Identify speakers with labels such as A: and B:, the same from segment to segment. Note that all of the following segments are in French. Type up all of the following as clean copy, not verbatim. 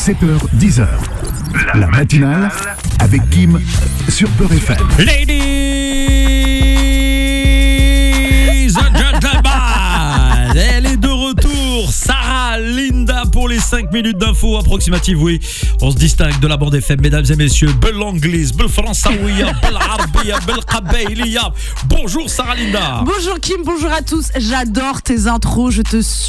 A: 7h, 10h. La matinale avec Kim sur Peur FM.
B: Ladies and gentlemen, elle est de retour, Sarah Linda pour les 5 minutes d'infos approximatives, oui. On se distingue de la bande FM, mesdames et messieurs. Belle anglaise, belle françaouia, belle arabia, belle qabailia. Bonjour Sarah Linda.
C: Bonjour Kim, bonjour à tous. J'adore tes intros, je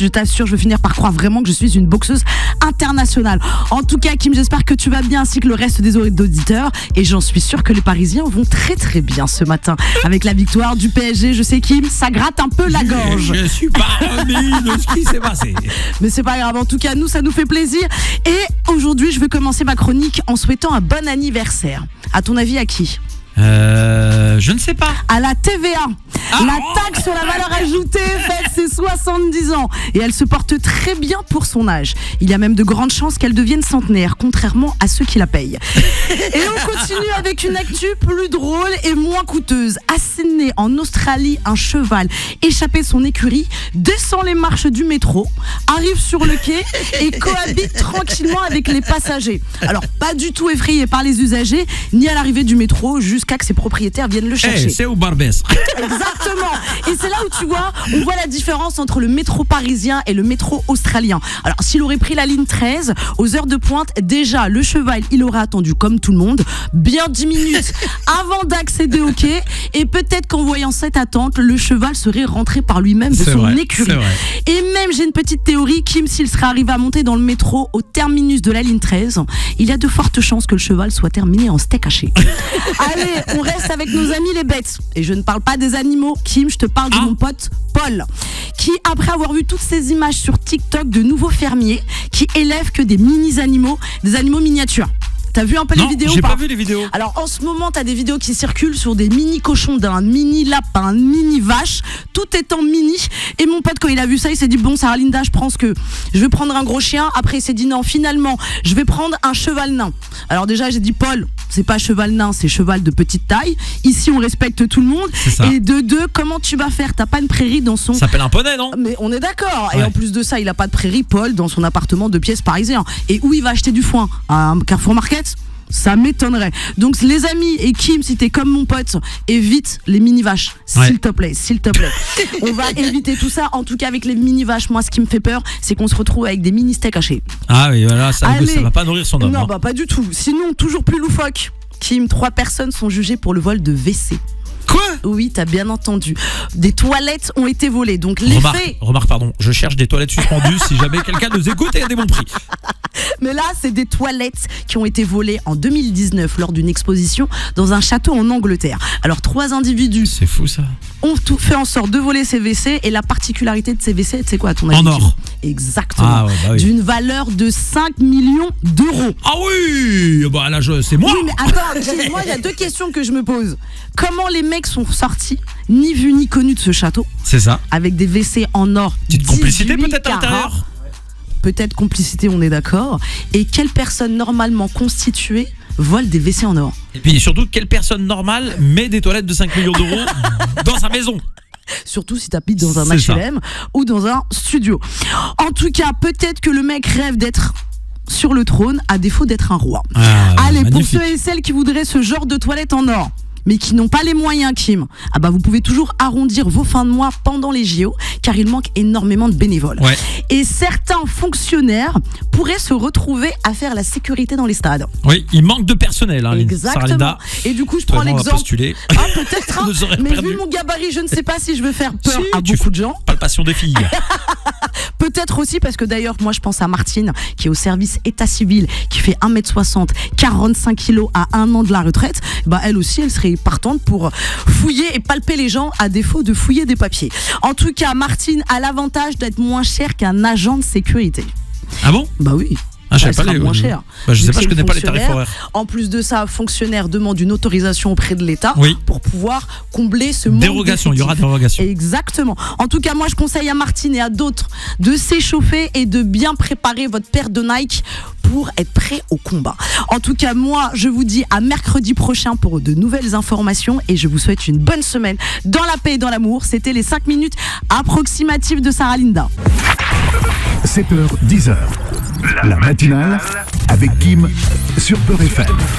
C: t'assure, je vais finir par croire vraiment que je suis une boxeuse internationale. En tout cas Kim, j'espère que tu vas bien ainsi que le reste des auditeurs. Et j'en suis sûre que les Parisiens vont très très bien ce matin. Avec la victoire du PSG, je sais Kim, ça gratte un peu la gorge.
B: Je suis pas remis de ce qui s'est passé.
C: Mais c'est pas grave, en tout cas nous ça nous fait plaisir. Et aujourd'hui je vais commencer ma chronique en souhaitant un bon anniversaire. À ton avis à qui ?
B: Je ne sais pas.
C: À la TVA. La taxe sur la valeur ajoutée fête ses 70 ans et elle se porte très bien pour son âge. Il y a même de grandes chances qu'elle devienne centenaire, contrairement à ceux qui la payent. Et on continue avec une actu plus drôle et moins coûteuse. À Sydney, en Australie, un cheval échappé de son écurie descend les marches du métro, arrive sur le quai et cohabite tranquillement avec les passagers. Alors pas du tout effrayé par les usagers, ni à l'arrivée du métro, jusqu'à que ses propriétaires viennent le chercher.
B: C'est au Barbès.
C: Exactement. Et c'est là où tu vois, on voit la différence entre le métro parisien et le métro australien. Alors s'il aurait pris la ligne 13 aux heures de pointe, déjà le cheval il aurait attendu comme tout le monde bien 10 minutes avant d'accéder au quai, et peut-être qu'en voyant cette attente, le cheval serait rentré par lui-même de son écurie. Et même j'ai une petite théorie, Kim, s'il serait arrivé à monter dans le métro au terminus de la ligne 13, il y a de fortes chances que le cheval soit terminé en steak haché. Allez, on reste avec nos amis les bêtes. Et je ne parle pas des animaux, Kim, je te parle de mon pote Paul, qui, après avoir vu toutes ces images sur TikTok de nouveaux fermiers qui élèvent que des mini-animaux, des animaux miniatures. T'as vu un peu les vidéos ?
B: J'ai pas vu les vidéos.
C: Alors en ce moment, t'as des vidéos qui circulent sur des mini cochons d'un mini lapin, mini vache, tout étant mini. Et mon pote, quand il a vu ça, il s'est dit bon, Sarah Linda, je pense que je vais prendre un gros chien. Après, il s'est dit non, finalement, je vais prendre un cheval nain. Alors déjà, j'ai dit Paul, c'est pas cheval nain, c'est cheval de petite taille. Ici, on respecte tout le monde. Et de deux, comment tu vas faire ? T'as pas une prairie dans son.
B: Ça s'appelle un poney, non ?
C: Mais on est d'accord.
B: Ouais.
C: Et en plus de ça, il a pas de prairie, Paul, dans son appartement de pièces parisien. Et où il va acheter du foin ? À un Carrefour Market ? Ça m'étonnerait. Donc les amis, et Kim, si t'es comme mon pote, évite les mini-vaches, s'il te plaît, s'il te plaît. On va éviter tout ça. En tout cas avec les mini-vaches, moi ce qui me fait peur, c'est qu'on se retrouve avec des mini-steaks hachés.
B: Ah oui, voilà, ça va pas nourrir son homme.
C: Non, bah pas du tout. Sinon, toujours plus loufoque, Kim, 3 personnes sont jugées pour le vol de WC.
B: Quoi ?
C: Oui, t'as bien entendu. Des toilettes ont été volées. Donc les faits...
B: Remarque, pardon, je cherche des toilettes suspendues si jamais quelqu'un nous écoute et a des bons prix.
C: Mais là, c'est des toilettes qui ont été volées en 2019 lors d'une exposition dans un château en Angleterre. Alors 3 individus
B: C'est fou ça.
C: ont tout fait en sorte de voler ces WC, et la particularité de ces WC, c'est quoi à ton avis ?
B: En or.
C: Exactement.
B: Ah ouais, bah oui.
C: D'une valeur de 5 millions d'euros.
B: Ah oui, bah là c'est moi.
C: Oui, mais attends, moi il y a 2 questions que je me pose. Comment les mecs sont sortis, ni vus ni connus de ce château,
B: C'est ça.
C: avec des WC en or?
B: Petite complicité
C: 18
B: peut-être à
C: carats.
B: l'intérieur.
C: Peut-être complicité, on est d'accord. Et quelle personne normalement constituée vole des WC en or?
B: Et puis surtout, quelle personne normale met des toilettes de 5 millions d'euros dans sa maison ?
C: Surtout si t'habites dans un
B: C'est
C: HLM ou dans un studio. En tout cas, peut-être que le mec rêve d'être sur le trône à défaut d'être un roi. Allez,
B: magnifique.
C: pour ceux et celles qui voudraient ce genre de toilette en or, mais qui n'ont pas les moyens, Kim, ah bah vous pouvez toujours arrondir vos fins de mois pendant les JO, car il manque énormément de bénévoles.
B: Ouais.
C: Et certains fonctionnaires pourraient se retrouver à faire la sécurité dans les stades.
B: Oui, il manque de personnel, hein, Sarah
C: Exactement.
B: Linda.
C: Et du coup, je prends
B: Toi, on va
C: l'exemple.
B: postuler.
C: Ah, peut-être, hein,
B: On nous aurait
C: mais
B: perdu.
C: vu mon gabarit, je ne sais pas si je veux faire peur
B: Si,
C: à
B: tu
C: beaucoup de gens.
B: Palpation des filles.
C: Peut-être aussi parce que d'ailleurs, moi je pense à Martine qui est au service état civil, qui fait 1m60, 45 kilos à 1 an de la retraite. Bah elle aussi, elle serait partante pour fouiller et palper les gens à défaut de fouiller des papiers. En tout cas, Martine a l'avantage d'être moins chère qu'un agent de sécurité.
B: Ah bon ?
C: Bah oui.
B: Ah, je
C: Elle
B: sais pas
C: sera moins chère.
B: Bah, je
C: Vu
B: sais
C: que
B: pas,
C: c'est
B: je connais
C: une
B: pas les tarifs
C: fonctionnaire.
B: horaires.
C: En plus de ça, fonctionnaire demande une autorisation auprès de l'État pour pouvoir combler ce manque
B: Dérogation, il y aura
C: d'effectifs.
B: dérogation.
C: Exactement. En tout cas, moi, je conseille à Martine et à d'autres de s'échauffer et de bien préparer votre paire de Nike pour être prêt au combat. En tout cas, moi, je vous dis à mercredi prochain pour de nouvelles informations et je vous souhaite une bonne semaine dans la paix et dans l'amour. C'était les 5 minutes approximatives de Sarah Linda.
A: 7h, 10h. La matinale avec Kim sur Peur FM.